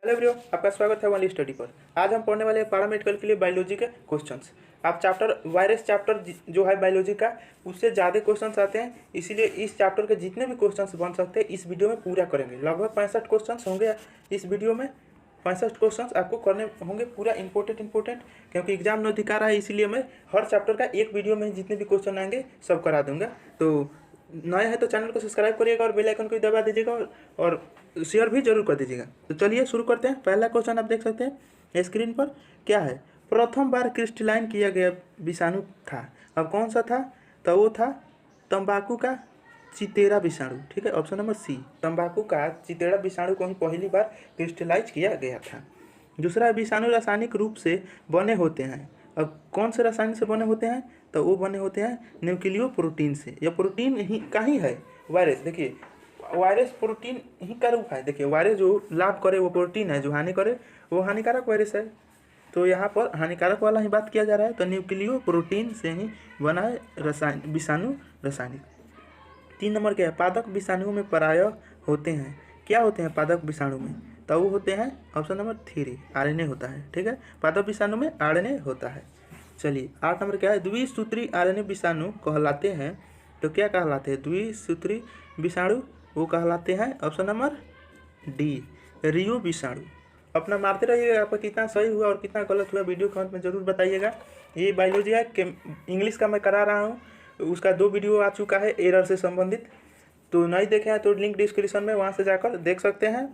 Hello everyone, आपका स्वागत है वन स्टडी पर। आज हम पढ़ने वाले हैं पैरामेडिकल के लिए बायोलॉजी के क्वेश्चंस। आप चैप्टर वायरस चैप्टर जो है बायोलॉजी का, उससे ज़्यादा क्वेश्चंस आते हैं, इसीलिए इस चैप्टर के जितने भी क्वेश्चंस बन सकते हैं इस वीडियो में पूरा करेंगे। लगभग 65 क्वेश्चंस होंगे इस वीडियो में। 65 क्वेश्चंस आपको करने होंगे पूरा इंपॉर्टेंट, क्योंकि एग्जाम नज़दीक आ रहा है, इसीलिए मैं हर चैप्टर का एक वीडियो में जितने भी क्वेश्चन आएंगे सब करा दूंगा। तो नए हैं तो चैनल को सब्सक्राइब करिएगा और बेल आइकन को दबा दीजिएगा और शेयर भी जरूर कर दीजिएगा। तो चलिए शुरू करते हैं। पहला क्वेश्चन आप देख सकते हैं स्क्रीन पर। क्या है? प्रथम बार क्रिस्टलाइन किया गया विषाणु था। अब कौन सा था? तो वो था तंबाकू का चितेरा विषाणु। ठीक है, ऑप्शन नंबर सी, तंबाकू का चितेरा विषाणु को ही पहली बार क्रिस्टलाइज किया गया था। दूसरा, विषाणु रासायनिक रूप से बने होते हैं। अब कौन से रासायनिक से बने होते हैं? तो वो बने होते हैं न्यूक्लियो प्रोटीन से। यह प्रोटीन ही का ही है वायरस। देखिए, वायरस प्रोटीन ही का रूप है। देखिए, वायरस जो लाभ करे वो प्रोटीन है, जो हानि करे वो हानिकारक वायरस है। तो यहाँ पर हानिकारक वाला ही बात किया जा रहा है। तो न्यूक्लियो प्रोटीन से ही बना है विषाणु रासायनिक। 3 नंबर क्या है? पादप विषाणुओं में प्रायः होते हैं। क्या होते हैं पादप विषाणु में? तो वो होते हैं ऑप्शन नंबर 3, आरएनए होता है। ठीक है, पादप विषाणु में आरएनए होता है। चलिए 8 नंबर क्या है? द्विसूत्री आरएनए विषाणु कहलाते हैं। तो क्या कहलाते हैं? द्विसूत्री विषाणु वो कहलाते हैं ऑप्शन नंबर डी, रियो विषाणु। अपना मारते रहिएगा, आपका कितना सही हुआ और कितना गलत हुआ वीडियो कमेंट में ज़रूर बताइएगा। ये बायोलॉजी है कि इंग्लिश का मैं करा रहा हूँ, उसका 2 वीडियो आ चुका है एरर से संबंधित। तो नहीं देखे हैं तो लिंक डिस्क्रिप्शन में, वहाँ से जाकर देख सकते हैं।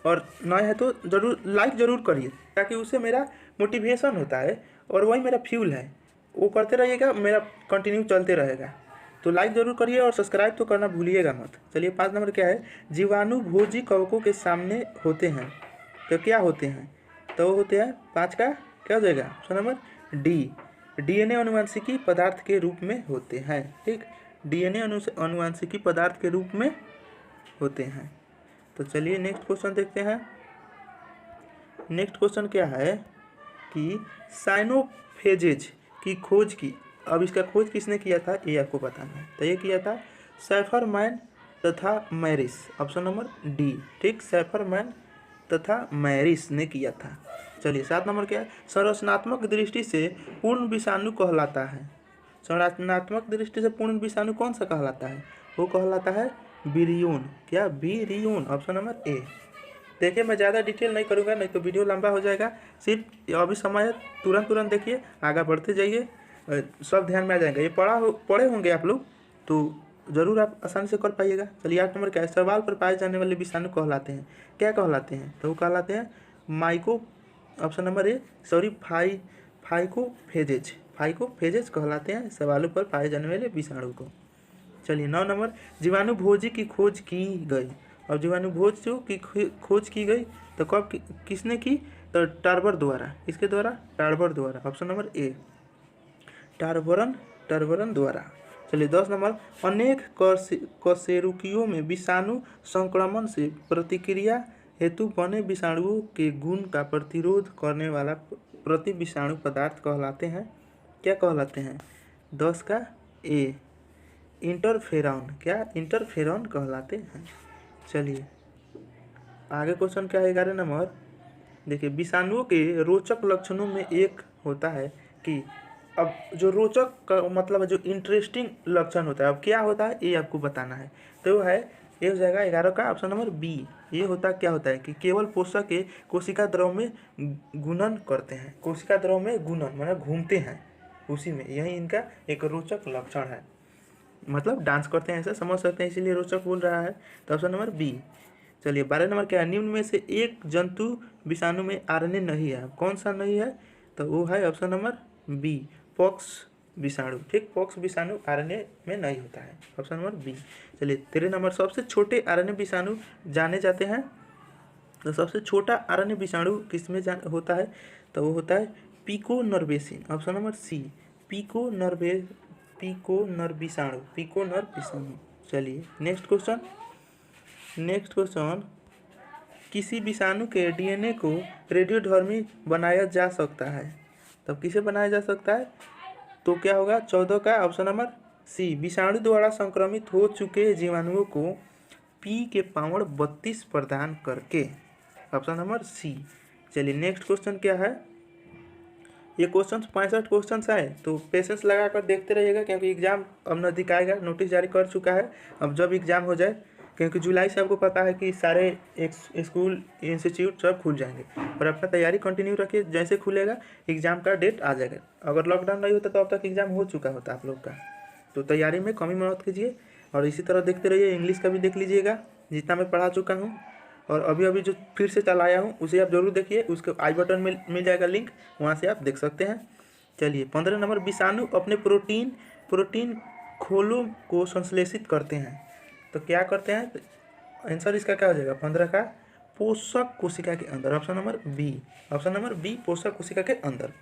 और नए हैं तो ज़रूर लाइक ज़रूर करिए, ताकि उससे मेरा मोटिवेशन होता है और वही मेरा फ्यूल है। वो करते रहिएगा, मेरा कंटिन्यू चलते रहेगा। तो लाइक ज़रूर करिए और सब्सक्राइब तो करना भूलिएगा मत। चलिए 5 नंबर क्या है? जीवाणु भोजी कवकों के सामने होते हैं। तो क्या होते हैं? तो वो होते हैं 5 का क्या हो जाएगा? ऑप्शन नंबर डी, डीएनए अनुवांशिकी पदार्थ के रूप में होते हैं। ठीक, डीएनए अनुवांशिकी पदार्थ के रूप में होते हैं। तो चलिए नेक्स्ट क्वेश्चन देखते हैं। नेक्स्ट क्वेश्चन क्या है कि साइनोफेजेज की खोज की। अब इसका खोज किसने किया था ये आपको बताना है। तो ये किया था सैफरमैन तथा मैरिस, ऑप्शन नंबर डी। ठीक, सैफरमैन तथा मैरिस ने किया था। चलिए 7 नंबर क्या है? संरचनात्मक दृष्टि से पूर्ण विषाणु कहलाता है। संरचनात्मक दृष्टि से पूर्ण विषाणु कौन सा कहलाता है? वो कहलाता है विरियन। क्या? विरियन, ऑप्शन नंबर ए। देखिए, मैं ज़्यादा डिटेल नहीं करूँगा, नहीं तो वीडियो लंबा हो जाएगा। सिर्फ अभी समय है, तुरंत देखिए, आगे बढ़ते जाइए, सब ध्यान में आ जाएगा। ये पढ़े होंगे आप लोग, तो ज़रूर आप आसानी से कर पाइएगा। चलिए 8 नंबर क्या है? सवाल पर पाए जाने वाले विषाणु कहलाते हैं। क्या कहलाते हैं? तो वो कहलाते हैं माइको, option number A, sorry, phycophages कहलाते हैं सवालों पर पाए जाने वाले विषाणु को। चलिए 9 नंबर, जीवाणु भोजी की खोज की गई। और जीवाणु भोज की खोज की गई तो कब किसने की? तो टार्बर द्वारा। इसके द्वारा? टार्बर द्वारा, ऑप्शन नंबर ए, टार्बरन द्वारा। चलिए 10 नंबर, अनेक कशेरुकियों में विषाणु संक्रमण से प्रतिक्रिया हेतु बने विषाणुओं के गुण का प्रतिरोध करने वाला प्रति विषाणु पदार्थ कहलाते हैं। क्या कहलाते हैं? 10 का ए, इंटरफेरॉन। क्या? इंटरफेरॉन कहलाते हैं। चलिए आगे क्वेश्चन क्या है? 11 नंबर। देखिए, विषाणुओं के रोचक लक्षणों में एक होता है कि, अब जो रोचक का मतलब है जो इंटरेस्टिंग लक्षण होता है, अब क्या होता है ये आपको बताना है। तो वो है, ये हो जाएगा 11 का ऑप्शन नंबर बी। ये होता क्या होता है कि केवल पोषक के कोशिका द्रव में गुणन करते हैं। कोशिका द्रव में गुणन मतलब घूमते हैं उसी में, यही इनका एक रोचक लक्षण है। मतलब डांस करते हैं, ऐसा समझ सकते हैं, इसीलिए रोचक बोल रहा है। तो ऑप्शन नंबर बी। चलिए 12 नंबर क्या है? निम्न में से एक जंतु विषाणु में आरएनए नहीं है। कौन सा नहीं है? तो वो है ऑप्शन नंबर बी, पॉक्स विषाणु। ठीक, पॉक्स विषाणु आरएनए में नहीं होता है, ऑप्शन नंबर बी। चलिए 13 नंबर, सबसे छोटे आरएनए विषाणु जाने जाते हैं। तो सबसे छोटा आरएनए विषाणु किसमें होता है? तो वो होता है पिकोनर्वेसिन, ऑप्शन नंबर सी, पिकोनर विषाणु। चलिए नेक्स्ट क्वेश्चन, किसी विषाणु के डीएनए को रेडियोधर्मी बनाया जा सकता है। तब किसे बनाया जा सकता है? तो क्या होगा? 14 का ऑप्शन नंबर सी, विषाणु द्वारा संक्रमित हो चुके जीवाणुओं को पी के पावर 32 प्रदान करके। Option number C. चलिए नेक्स्ट क्वेश्चन क्या है। ये क्वेश्चन 65 क्वेश्चन आए, तो पेशेंस लगा कर देखते रहिएगा, क्योंकि एग्जाम अब नज़दीक आएगा। नोटिस जारी कर चुका है, अब जब एग्ज़ाम हो जाए, क्योंकि जुलाई से आपको पता है कि सारे स्कूल इंस्टीट्यूट सब खुल जाएंगे, और अपना तैयारी कंटिन्यू रखिए। जैसे खुलेगा एग्ज़ाम का डेट आ जाएगा। अगर लॉकडाउन नहीं होता तो अब तक एग्ज़ाम हो चुका होता आप लोग का। तो तैयारी में कमी मत कीजिए, और इसी तरह देखते रहिए। इंग्लिश का भी देख लीजिएगा, जितना मैं पढ़ा चुका हूँ, और अभी अभी जो फिर से चलाया हूँ उसे आप जरूर देखिए। उसके आई बटन में मिल जाएगा लिंक, वहाँ से आप देख सकते हैं। चलिए 15 नंबर, विषाणु अपने प्रोटीन खोलों को संश्लेषित करते हैं, तो क्या करते हैं? आंसर इसका क्या हो जाएगा 15 का? पोषक कोशिका के अंदर। Option number B, option number B, पोषक कोशिका के अंदर।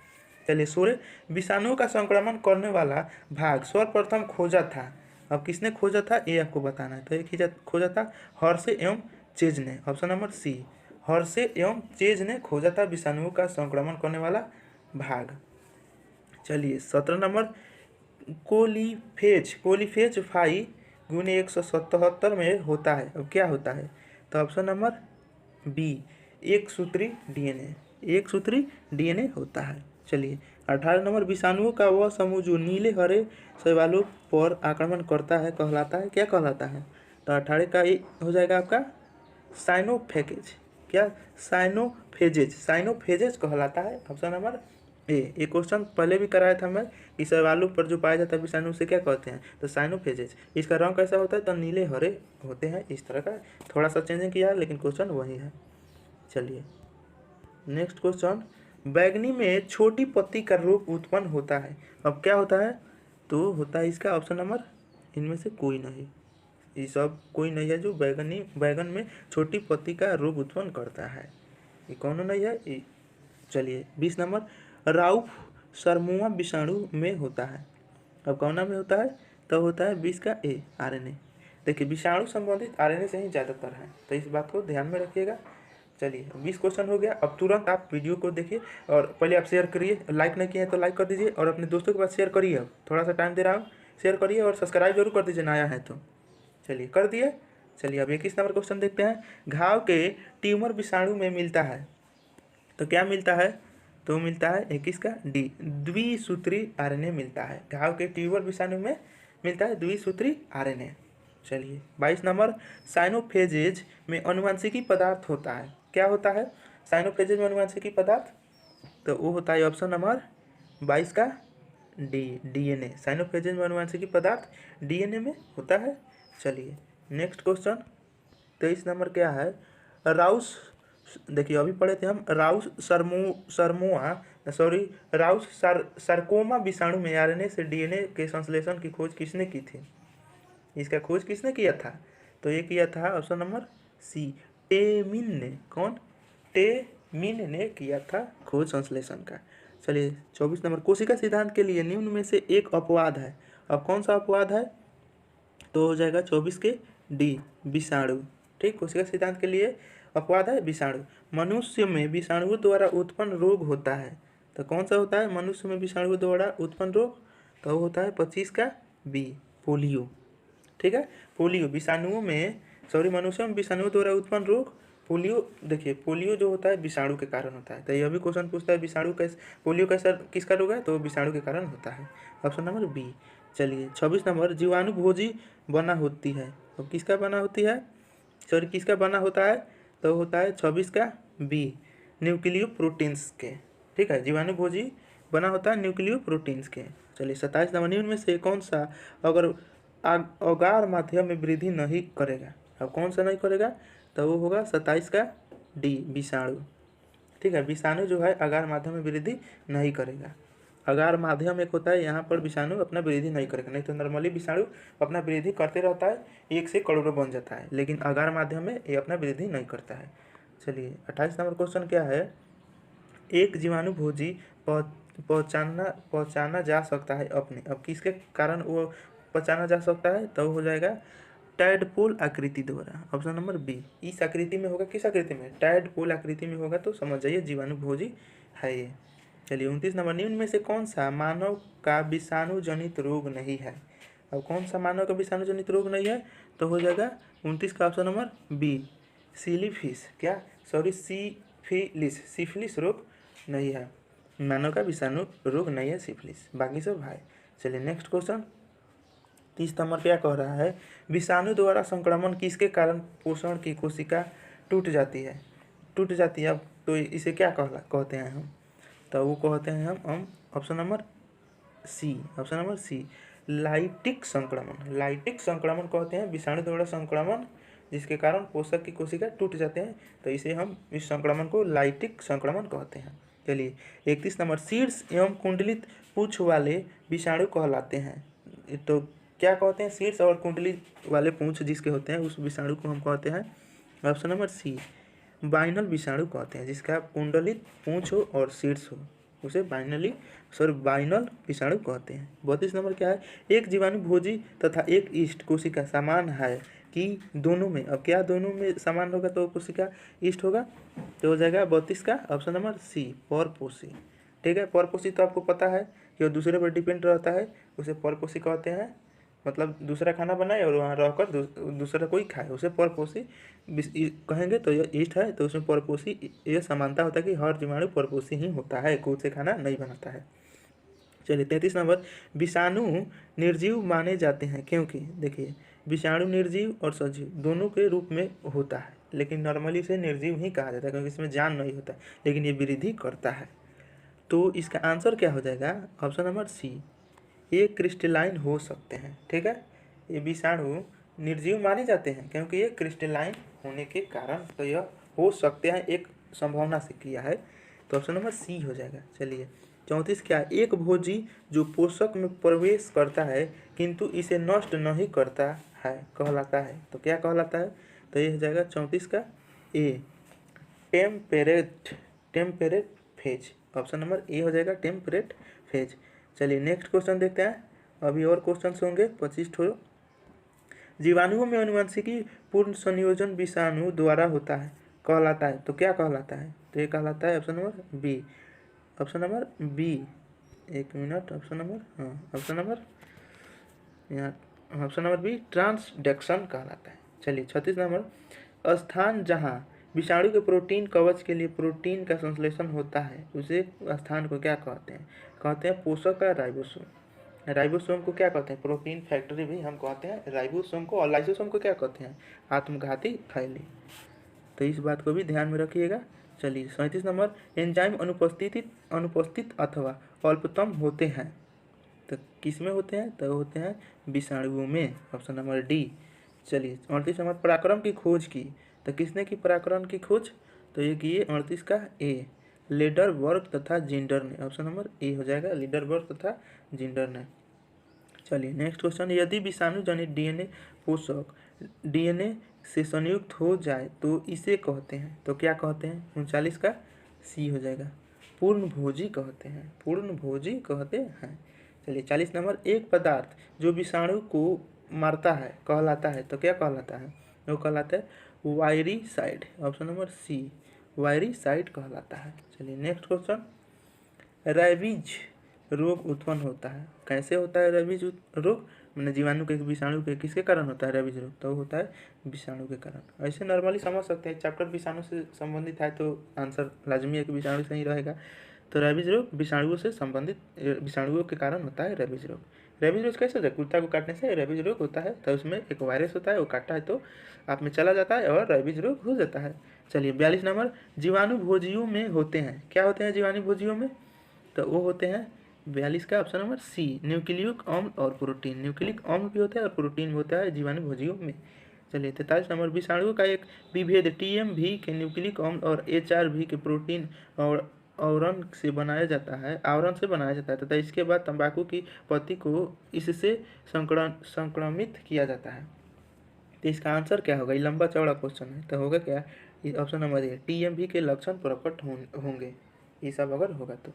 चलिए 16, विषाणुओं का संक्रमण करने वाला भाग सर्वप्रथम खोजा था। अब किसने खोजा था ये आपको बताना है। तो एक खोजा था हर्शे एवं चेज ने। ऑप्शन नंबर सी, हर्शे एवं चेज ने खोजा था विषाणुओं का संक्रमण करने वाला भाग। चलिए 17 नंबर, कोलीफेज फाई गुने 177 में होता है। अब क्या होता है? तो ऑप्शन नंबर बी, एक सूत्री डीएनए होता है। चलिए 18 नंबर, विषाणुओं का वह समूह जो नीले हरे शैवालों पर आक्रमण करता है कहलाता है, क्या कहलाता है? तो 18 का ये हो जाएगा आपका साइनोफेगेज। क्या? साइनोफेजेज कहलाता है। ऑप्शन नंबर ए। ये क्वेश्चन पहले भी कराया था मैं कि शैवालों पर जो पाया जाता है विषाणु उसे क्या कहते हैं? तो साइनोफेजेज। इसका रंग कैसा होता है? तो नीले हरे होते हैं, इस तरह का। थोड़ा सा चेंजिंग किया है, लेकिन क्वेश्चन वही है। चलिए नेक्स्ट क्वेश्चन, बैंगनी में छोटी पत्ती का रोग उत्पन्न होता है। अब क्या होता है? तो होता है इसका ऑप्शन नंबर, इनमें से कोई नहीं, ये सब कोई नहीं है जो बैगन में छोटी पत्ती का रोग उत्पन्न करता है। ये कौन नहीं है? चलिए 20 नंबर, राउफ सरमुआ विषाणु में होता है। अब कौन में होता है? तो होता है 20 का ए, आरएनए। देखिए विषाणु संबंधित आरएनए से ही ज़्यादातर है, तो इस बात को ध्यान में रखिएगा। चलिए 20 क्वेश्चन हो गया। अब तुरंत आप वीडियो को देखिए, और पहले आप शेयर करिए। लाइक नहीं किए हैं तो लाइक कर दीजिए, और अपने दोस्तों के पास शेयर करिए। अब थोड़ा सा टाइम दे रहा हूँ, शेयर करिए, और सब्सक्राइब जरूर कर दीजिए नया है तो। चलिए कर दिए। चलिए अब 21 नंबर क्वेश्चन देखते हैं। घाव के ट्यूमर विषाणु में मिलता है, तो क्या मिलता है? तो मिलता है 21 का डी, द्विसूत्री आरएनए मिलता है। घाव के ट्यूमर विषाणु में मिलता है द्विसूत्री आरएनए। चलिए 22 नंबर, साइनोफेजेज में अनुवांशिकी पदार्थ होता है। क्या होता है साइनोफेजेज में अनुवांशिकी पदार्थ? तो वो होता है ऑप्शन नंबर 22 का डी, डीएनए। साइनोफेजेज में अनुवांशिकी पदार्थ डीएनए में होता है। चलिए नेक्स्ट क्वेश्चन 23 नंबर क्या है? राउस, देखिए अभी पढ़े थे हम, राउस सार्कोमा विषाणु में आरएनए से डीएनए के संश्लेषण की खोज किसने की थी? इसका खोज किसने किया था? तो ये किया था ऑप्शन नंबर सी, टेमिन ने। कौन? टेमिन ने किया था खोज संश्लेषण का। चलिए 24 नंबर, कोशिका सिद्धांत के लिए निम्न में से एक अपवाद है। अब कौन सा अपवाद है? तो हो जाएगा 24 के डी, विषाणु। ठीक, कोशिका सिद्धांत के लिए अपवाद है विषाणु। मनुष्य में विषाणुओं द्वारा उत्पन्न रोग होता है, तो कौन सा होता है मनुष्य में विषाणुओं द्वारा उत्पन्न रोग? तो वो होता है 25 का बी, पोलियो। ठीक है, पोलियो विषाणुओं में, मनुष्यों में विषाणुओं द्वारा उत्पन्न रोग पोलियो। देखिए पोलियो जो होता है विषाणु के कारण होता है, तो यह भी क्वेश्चन पूछता है विषाणु कैसे, पोलियो कैसा किसका रोग है? तो विषाणु के कारण होता है। Option number B. चलिए 26 नंबर, जीवाणु भोजी बना होती है। तो किसका बना होती है? किसका बना होता है? तो होता है 26 का बी, न्यूक्लियो प्रोटीन्स के। ठीक है, जीवाणु भोजी बना होता है न्यूक्लियो प्रोटीन्स के। चलिए 27 नंबर, निम्न में से कौन सा अगर अगार माध्यम में वृद्धि नहीं करेगा? अब कौन सा नहीं करेगा? तो वो होगा 27 का डी, विषाणु। ठीक है, विषाणु जो है अगार माध्यम में वृद्धि नहीं करेगा। अगार माध्यम एक होता है, यहाँ पर विषाणु अपना वृद्धि नहीं करेगा। नहीं तो नॉर्मली विषाणु अपना वृद्धि करते रहता है, 1 से करोड़ों बन जाता है, लेकिन अगार माध्यम में ये अपना वृद्धि नहीं करता है। चलिए 28 नंबर क्वेश्चन क्या है? एक जीवाणु भोजी पहचाना जा सकता है अपने। अब किसके कारण वो पहचाना जा सकता है? तो हो जाएगा टैडपोल आकृति द्वारा। ऑप्शन नंबर बी, इस आकृति में होगा। किस आकृति में? टैडपोल आकृति में होगा, तो समझ जाइए जीवाणु भोजी है ये। चलिए 29 नंबर, निम्न में से कौन सा मानव का विषाणु जनित रोग नहीं है? अब कौन सा मानव का विषाणु जनित रोग नहीं है? तो हो जाएगा 29 का ऑप्शन नंबर बी, सिलिफिस क्या सॉरी सिफिलिस, सिफिलिस रोग नहीं है, मानव का विषाणु रोग नहीं है सिफिलिस, बाकी सब है। चलिए नेक्स्ट क्वेश्चन 30 नंबर क्या कह रहा है, विषाणु द्वारा संक्रमण किसके कारण पोषण की कोशिका टूट जाती है, टूट जाती है। अब तो इसे क्या कहते हैं हम, तो वो कहते हैं हम ऑप्शन नंबर सी लाइटिक संक्रमण, लाइटिक संक्रमण कहते हैं विषाणु द्वारा संक्रमण जिसके कारण पोषक की कोशिका टूट जाते हैं, तो इसे हम इस संक्रमण को लाइटिक संक्रमण कहते हैं। चलिए 31 नंबर शीर्ष एवं कुंडलित पूंछ वाले विषाणु कहलाते हैं, तो क्या कहते हैं, शीर्ष और कुंडली वाले पूंछ जिसके होते हैं उस विषाणु को हम कहते हैं ऑप्शन नंबर सी बाइनल विषाणु कहते हैं, जिसका कुंडलित पूंछ हो और शीर्ष हो उसे बाइनल विषाणु कहते हैं। 32 नंबर क्या है, एक जीवाणु भोजी तथा एक ईस्ट कोशिका समान है कि दोनों में, अब क्या दोनों में समान होगा तो कोशिका ईस्ट होगा, तो हो जाएगा 32 का ऑप्शन नंबर सी परपोषी। ठीक है, परपोषी तो आपको पता है कि वो दूसरे पर डिपेंड रहता है, उसे परपोषी कहते हैं, मतलब दूसरा खाना बनाए और वहाँ रहकर दूसरा कोई खाए उसे परपोषी कहेंगे। तो यह ईस्ट है तो उसमें परपोषी यह समानता होता है कि हर जीवाणु परपोषी ही होता है, खुद से खाना नहीं बनाता है। चलिए 33 नंबर विषाणु निर्जीव माने जाते हैं क्योंकि, देखिए विषाणु निर्जीव और सजीव दोनों के रूप में होता है, लेकिन नॉर्मली इसे निर्जीव ही कहा जाता है क्योंकि इसमें जान नहीं होता, लेकिन ये वृद्धि करता है। तो इसका आंसर क्या हो जाएगा ऑप्शन नंबर सी, ये क्रिस्टलाइन हो सकते हैं। ठीक है, ये विषाणु निर्जीव माने जाते हैं क्योंकि ये क्रिस्टलाइन होने के कारण, तो यह हो सकते हैं एक संभावना से किया है, तो ऑप्शन नंबर सी हो जाएगा। चलिए 34 क्या है, एक भोजी जो पोषक में प्रवेश करता है किंतु इसे नष्ट नहीं करता है कहलाता है, तो क्या कहलाता है, तो ये हो जाएगा 34 का A temperate phage, option number A हो जाएगा टेम्परेट फेज। चलिए नेक्स्ट क्वेश्चन देखते हैं, अभी और क्वेश्चन होंगे 25 ठो। जीवाणुओं में अनुवांशिकी पूर्ण संयोजन विषाणु द्वारा होता है कहलाता है, तो क्या कहलाता है, तो ये कहलाता है option number B, option number B, एक मिनट, ऑप्शन नंबर यहाँ ऑप्शन नंबर बी ट्रांसडक्शन कहलाता है। चलिए 36 नंबर स्थान जहाँ विषाणु के प्रोटीन कवच के लिए प्रोटीन का संश्लेषण होता है उसे स्थान को क्या कहते हैं, कहते हैं पोषक का राइबोसोम। राइबोसोम को क्या कहते हैं, प्रोटीन फैक्ट्री भी हम कहते हैं राइबोसोम को, और लाइसोसोम को क्या कहते हैं, आत्मघाती थैली, तो इस बात को भी ध्यान में रखिएगा। चलिए 37 नंबर एंजाइम अनुपस्थित अथवा अल्पतम होते हैं, तो किस में होते हैं, तो होते हैं विषाणुओं में, ऑप्शन नंबर डी। चलिए 38 नंबर पराक्रम की खोज की, तो किसने की पराक्रम की खोज, तो ये किए 38 का ए लीडरबर्ग तथा जिंडर ने, ऑप्शन नंबर ए हो जाएगा लीडरबर्ग तथा जिंडर ने। चलिए नेक्स्ट क्वेश्चन, यदि विषाणु जनित डीएनए पोषक डीएनए से संयुक्त हो जाए तो इसे कहते हैं, तो क्या कहते हैं, 39 का सी हो जाएगा पूर्णभोजी कहते हैं, पूर्णभोजी कहते हैं। चलिए 40 नंबर एक पदार्थ जो विषाणु को मारता है कहलाता है, तो क्या कहलाता है, वो कहलाता है वायरिसाइड, ऑप्शन नंबर सी वायरिसाइड कहलाता है। चलिए नेक्स्ट क्वेश्चन, रेबीज रोग उत्पन्न होता है, कैसे होता है रेबीज रोग, मैंने जीवाणु के विषाणु के किसके कारण होता है रेबीज रोग, तो होता है विषाणु के कारण। ऐसे नॉर्मली समझ सकते हैं, चैप्टर विषाणु से संबंधित है तो आंसर लाजमी है कि विषाणु से ही रहेगा, तो रेबीज रोग विषाणुओं से संबंधित विषाणुओं के कारण होता है रेबीज रोग। रेबीज रोग कैसे होता है, कुत्ता को काटने से रेबीज रोग होता है, तो उसमें एक वायरस होता है, वो काटता है तो आप में चला जाता है और रेबीज रोग हो जाता है। चलिए 42 नंबर जीवाणु भोजियों में होते हैं, क्या होते हैं जीवाणु भोजियों में, तो वो होते हैं 42 का ऑप्शन नंबर सी न्यूक्लियोक अम्ल और प्रोटीन, न्यूक्लिक अम्ल भी होता है और प्रोटीन भी होता है जीवाणु भोजियों में। चलिए 43 नंबर विषाणु का एक विभेद TMV के न्यूक्लिक अम्ल और HRV के प्रोटीन और आवरण से बनाया जाता है तथा इसके बाद तंबाकू की पत्ती को इससे संक्रमित किया जाता है, तो इसका आंसर क्या होगा, ये लंबा चौड़ा क्वेश्चन है, तो होगा क्या, ऑप्शन नंबर ए TMV के लक्षण प्रकट होंगे, ये सब अगर होगा तो।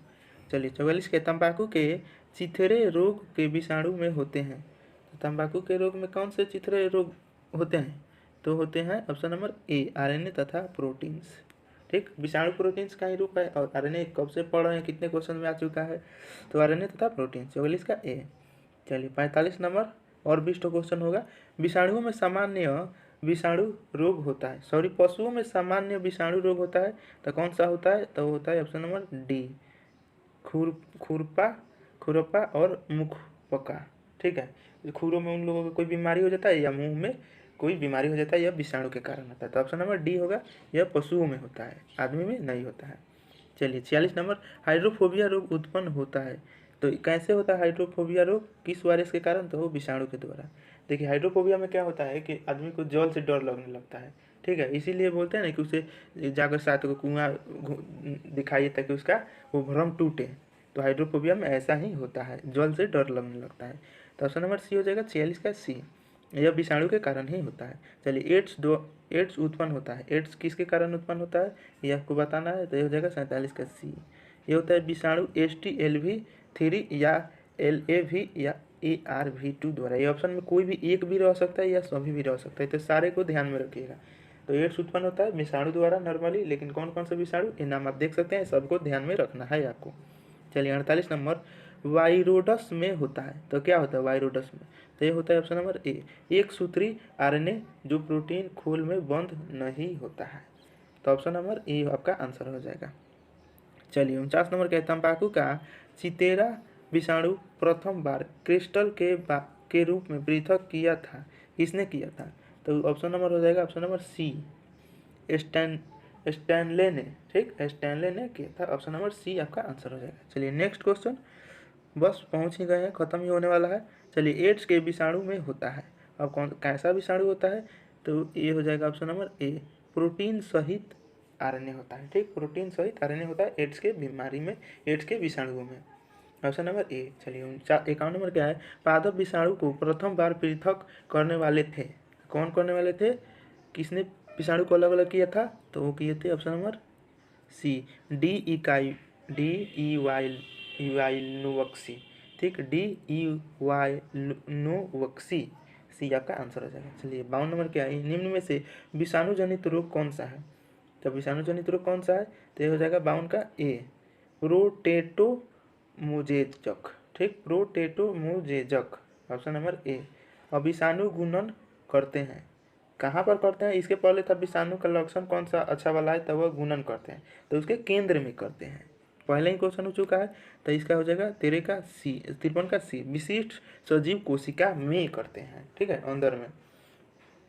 चलिए 44 के तंबाकू के चिथड़े रोग के विषाणु में होते हैं, तो तंबाकू के रोग में कौन से चिथड़े रोग होते हैं, तो होते हैं ऑप्शन नंबर ए RNA तथा प्रोटीन्स। ठीक, विषाणु प्रोटीन्स का ही रूप है और RNA कब से पढ़ रहे हैं, कितने क्वेश्चन में आ चुका है, तो RNA तथा प्रोटीन 44 का ए। चलिए 45 नंबर और 20 क्वेश्चन होगा, विषाणुओं में सामान्य विषाणु रोग होता है, सॉरी पशुओं में सामान्य विषाणु रोग होता है, तो कौन सा होता है? तो होता है ऑप्शन नंबर डी, खुरपा खुरपा और मुखपका। ठीक है, खुरों में उन लोगों को कोई बीमारी हो जाता है या मुंह में कोई बीमारी हो जाता है, यह विषाणु के कारण होता है। तो ऑप्शन नंबर डी होगा, यह पशुओं में होता है, आदमी में नहीं होता है। चलिए 46 नंबर, हाइड्रोफोबिया रोग उत्पन्न होता है, तो कैसे होता है हाइड्रोफोबिया रोग, किस वायरस के कारण? तो वो विषाणु के द्वारा। देखिए हाइड्रोफोबिया में क्या होता है कि आदमी को जल से डर लगने लगता है। ठीक है, इसीलिए बोलते हैं ना कि उसे जाकर साथ को कुआं दिखाइए ताकि उसका वो भ्रम टूटे। तो हाइड्रोफोबिया में ऐसा ही होता है, जल से डर लगने लगता है। तो ऑप्शन नंबर सी हो जाएगा 46 का सी, यह विषाणु के कारण ही होता है। चलिए एड्स उत्पन्न होता है, एड्स किसके कारण उत्पन्न होता है ये आपको बताना है, तो ये हो जाएगा 47 का सी। ये होता है विषाणु HTLV3 या LAV या ARV2 द्वारा। ये ऑप्शन में कोई भी एक भी रह सकता है या सभी भी रह सकता है, तो सारे को ध्यान में रखिएगा। तो एड्स उत्पन्न होता है विषाणु द्वारा नॉर्मली, लेकिन कौन कौन सा विषाणु, ये नाम आप देख सकते हैं, सबको ध्यान में रखना है आपको। चलिए 48 नंबर, वायरोडस में होता है, तो क्या होता है वायरोडस में? तो ये होता है ऑप्शन नंबर ए, एक सूत्री RNA जो प्रोटीन खोल में बंद नहीं होता है। तो ऑप्शन नंबर ए आपका आंसर हो जाएगा। चलिए 49 नंबर, क्या है? तंबाकू का चितेरा विषाणु प्रथम बार क्रिस्टल के रूप में पृथक किया था, किसने किया था? तो ऑप्शन नंबर हो जाएगा ऑप्शन नंबर सी, स्टैनले ने। ठीक, स्टैनले ने किया था, ऑप्शन नंबर सी आपका आंसर हो जाएगा। चलिए नेक्स्ट क्वेश्चन, बस पहुंच ही गए हैं, खत्म ही होने वाला है। चलिए एड्स के विषाणु में होता है, अब कौन कैसा विषाणु होता है? तो ये हो जाएगा ऑप्शन नंबर ए, प्रोटीन सहित RNA होता है। ठीक, प्रोटीन सहित RNA होता है एड्स के बीमारी में, एड्स के विषाणुओं में, ऑप्शन नंबर ए। चलिए 51 नंबर, क्या है? पादप विषाणु को प्रथम बार पृथक करने वाले थे, कौन करने वाले थे, किसने विषाणु को अलग अलग किया था? तो वो किए थे ऑप्शन नंबर सी, DEY ठीक, DEY सी आपका आंसर हो जाएगा। चलिए 52 नंबर, क्या है? निम्न में से विषाणु जनित रोग कौन सा है? तो विषाणु जनित रोग कौन सा है? तो ये हो जाएगा 52 का ए, प्रोटेटोमोजेजक। ठीक, प्रोटेटोमोजेजक, ऑप्शन नंबर ए। और विषाणु गुणन करते हैं, कहाँ पर करते हैं? इसके पहले था विषाणु का लक्षण कौन सा अच्छा वाला है, तब वह गुणन करते हैं, तो उसके केंद्र में करते हैं, पहले ही क्वेश्चन हो चुका है। तो इसका हो जाएगा 53 का सी, विशिष्ट सजीव कोशिका में करते हैं। ठीक है, अंदर में।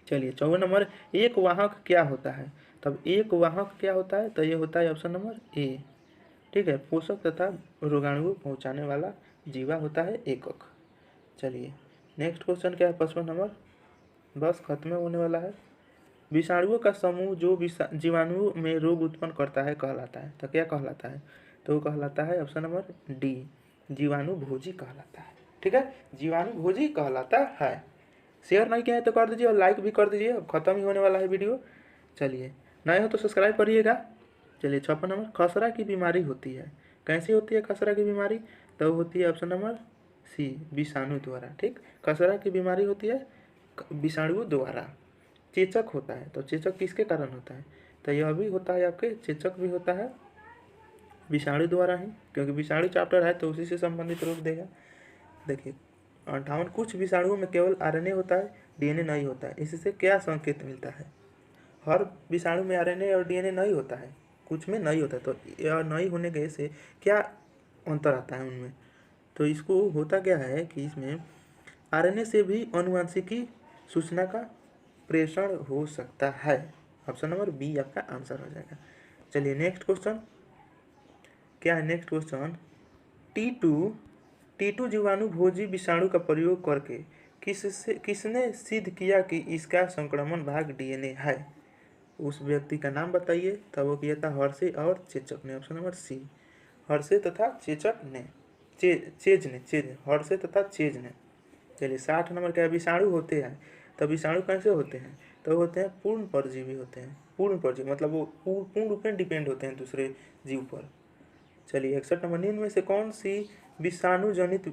चलिए 54 नंबर, एक वाहक क्या होता है? तब एक वाहक क्या होता है? तो ये होता है ऑप्शन नंबर ए। ठीक है, पोषक तथा रोगाणु पहुंचाने वाला जीवा होता है एकक। चलिए नेक्स्ट क्वेश्चन, क्या है? 55 नंबर, बस खत्म होने वाला है। विषाणुओं का समूह जो जीवाणुओं में रोग उत्पन्न करता है कहलाता है, तो क्या कहलाता है? तो वो कहलाता है ऑप्शन नंबर डी, जीवाणु भोजी कहलाता है। ठीक है, जीवाणु भोजी कहलाता है। शेयर नहीं किया है तो कर दीजिए और लाइक भी कर दीजिए, अब खत्म ही होने वाला है वीडियो। चलिए नए हो तो सब्सक्राइब करिएगा। चलिए 56 नंबर, खसरा की बीमारी होती है, कैसी होती है खसरा की बीमारी? तो होती है ऑप्शन नंबर सी, विषाणु द्वारा। ठीक, खसरा की बीमारी होती है विषाणु द्वारा। चेचक होता है, तो चेचक किसके कारण होता है? तो यह भी होता है आपके, चेचक भी होता है विषाणु द्वारा ही, क्योंकि विषाणु चैप्टर है तो उसी से संबंधित रोग देगा। देखिए 58, कुछ विषाणुओं में केवल RNA होता है, DNA नहीं होता है, इससे क्या संकेत मिलता है? हर विषाणु में RNA और DNA नहीं होता है, कुछ में नहीं होता है, तो यह नहीं होने के से क्या अंतर आता है उनमें? तो इसको होता क्या है कि इसमें RNA से भी अनुवांशिकी सूचना का प्रेषण हो सकता है, ऑप्शन नंबर बी आपका आंसर हो जाएगा। चलिए नेक्स्ट क्वेश्चन, क्या है नेक्स्ट क्वेश्चन? टी टू जीवाणु भोजी विषाणु का प्रयोग करके किसने सिद्ध किया कि इसका संक्रमण भाग DNA है? उस व्यक्ति का नाम बताइए। तब वो किया था हर्षे और चेचक ने, ऑप्शन नंबर सी, हर्षे तथा चेचक ने, चेज हर्षे तथा चेज ने। चलिए 60 नंबर, क्या विषाणु होते हैं? तब विषाणु कैसे होते हैं? तो होते हैं पूर्ण परजीवी होते हैं, पूर्ण परजीवी मतलब वो पूर्ण रूप में डिपेंड होते हैं दूसरे जीव पर। चलिए 61 नंबर, निम्न में से कौन सी विषाणु जनित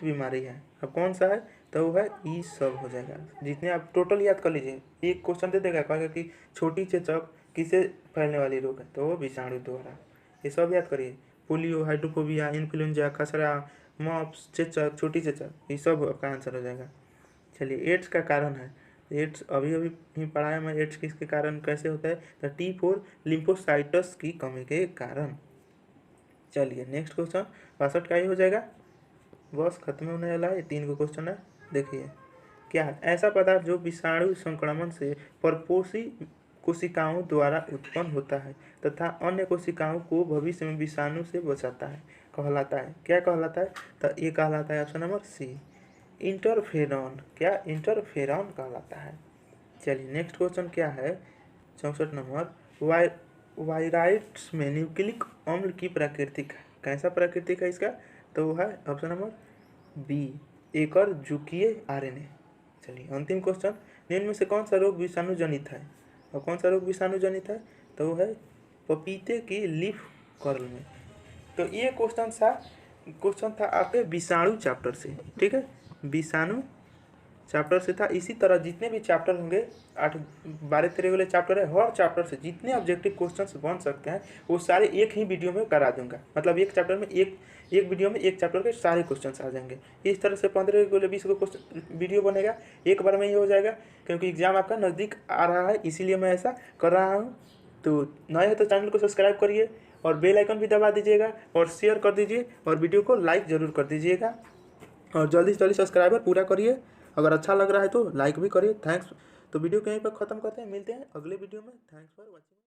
बीमारी है? अब कौन सा है? तो वो है ई सब हो जाएगा। जितने आप टोटल याद कर लीजिए, एक क्वेश्चन दे देगा, कहेगा कि छोटी चेचक किसे फैलने वाली रोग है, तो वो विषाणु द्वारा। ये सब याद करिए, पोलियो, हाइड्रोफोबिया, इन्फ्लुएंजा, खसरा, मॉप्स, चेचक, छोटी चेचक, ये सब आपका आंसर हो जाएगा। चलिए एड्स का कारण है, एड्स अभी अभी ही पढ़ा है मैं, एड्स किसके कारण कैसे होता है, तो T4 लिम्फोसाइटस की कमी के कारण। चलिए नेक्स्ट क्वेश्चन 62 का ही हो जाएगा, बस खत्म होने वाला है, ये 3 क्वेश्चन है। देखिए क्या है, ऐसा पदार्थ जो विषाणु संक्रमण से परपोषी कोशिकाओं द्वारा उत्पन्न होता है तथा अन्य कोशिकाओं को भविष्य में विषाणु से बचाता है, कहलाता है, क्या कहलाता है, तो ये कहलाता है ऑप्शन नंबर सी, इंटरफेरॉन। क्या, इंटरफेरॉन कहलाता है। चलिए नेक्स्ट क्वेश्चन क्या है 64 नंबर, वायराइट्स में न्यूक्लिक अम्ल की प्राकृतिक, कैसा प्राकृतिक है इसका, तो वो है ऑप्शन नंबर बी, एकर जुकीय आरएनए। चलिए अंतिम क्वेश्चन, निम्न में से कौन सा रोग विषाणु जनित है, और कौन सा रोग विषाणु जनित है, तो वो है पपीते की लीफ कर्ल में। तो ये क्वेश्चन था आपके विषाणु चैप्टर से, ठीक है, विषाणु चैप्टर से था। इसी तरह जितने भी चैप्टर होंगे 8 12 13 वाले चैप्टर है, हर चैप्टर से जितने ऑब्जेक्टिव क्वेश्चंस बन सकते हैं वो सारे एक ही वीडियो में करा दूंगा, मतलब एक चैप्टर में एक वीडियो में एक चैप्टर के सारे क्वेश्चंस आ जाएंगे। इस तरह से 15 को 20 को क्वेश्चन वीडियो बनेगा, एक बार में ये हो जाएगा, क्योंकि एग्जाम आपका नज़दीक आ रहा है इसीलिए मैं ऐसा कर रहा हूँ। तो नए है तो चैनल को सब्सक्राइब करिए और बेल आइकन भी दबा दीजिएगा और शेयर कर दीजिए और वीडियो को लाइक ज़रूर कर दीजिएगा और जल्दी से जल्दी सब्सक्राइबर पूरा करिए। अगर अच्छा लग रहा है तो लाइक भी करिए। थैंक्स। तो वीडियो को यहीं पर ख़त्म करते हैं, मिलते हैं अगले वीडियो में। Thanks for watching.